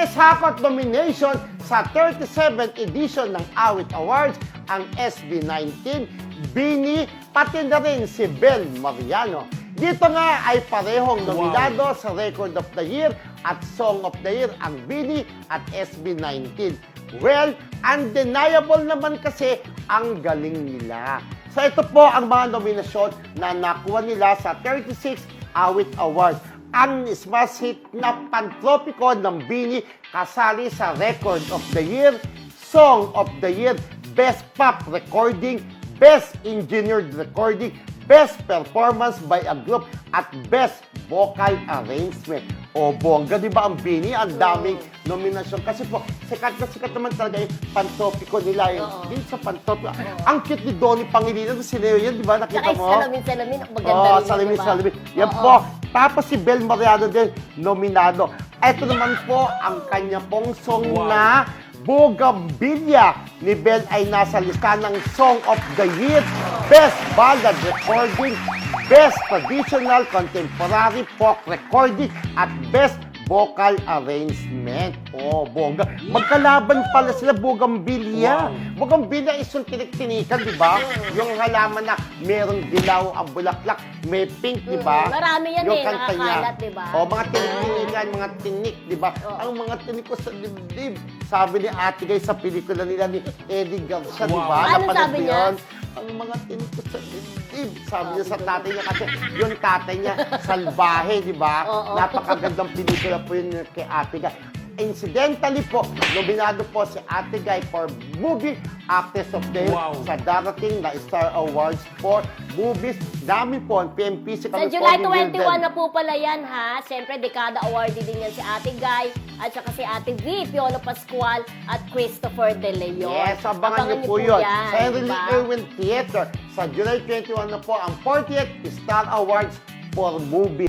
Best Hakot nomination sa 37th edition ng Awit Awards ang SB19, Bini, pati na rin si Bel Mariano. Dito nga ay parehong nominado sa Record of the Year at Song of the Year ang Bini at SB19. Well, undeniable naman kasi ang galing nila. So ito po ang mga nominasyon na nakuha nila sa 36 Awit Awards. Ang smash hit na pantropiko ng Bini kasali sa Record of the Year, Song of the Year, Best Pop Recording, Best Engineered Recording, Best Performance by a Group, at Best Vocal Arrangement. O bongga, di ba ang Bini? Ang daming nominasyon. Kasi po, sikat na sikat naman talaga yung pantropiko nila. Din sa pantropiko. Ang cute ni Donnie Pangilinan. Sila yun, di ba? Nakita mo? Salamin. Maganda rin. Salamin. Yan po. Tapos si Bel Mariano din, nominado. Ito naman po ang kanya pong song na Bougainvillea ni Bel ay nasa lista ng Song of the Year, Best Ballad Recording, Best Traditional Contemporary Folk Recording, at Best Vocal Arrangement. Oh, bongga. Magkalaban pala sila, Bougainvillea. Bougainvillea is yung tinik-tinikan, di ba? Yung halaman na merong dilaw ang bulaklak, may pink, di ba? Marami yan yung kanta nakakalat, di ba? O, mga tinik-tinikan, mga tinik, di ba? Ang mga tinik ko sa dibdib. Sabi ni Ate Guy sa pelikula nila ni Eddie Garcia, di ba? Ano sabi niya? Ang mga tinik ko sa dibdib. Sabi niya sa tatay niya kasi yung tatay niya, salbahe, di ba? Napakagandang pelikula po yun kay Ate Guy. Incidentally po, nominado po si Ate Guy for Movie Actress of the Year sa darating na Star Awards for movies. Dami po ang PMPC. Sa July 21 na po pala yan, ha? Siyempre, dekada awardee din yan si Ate Guy at saka si Ate V, Piolo Pascual at Christopher De Leon. Yes, abangan niyo po yun. Sa Henry Irwin Theater, sa July 21 na po ang 40th Star Awards for Movies.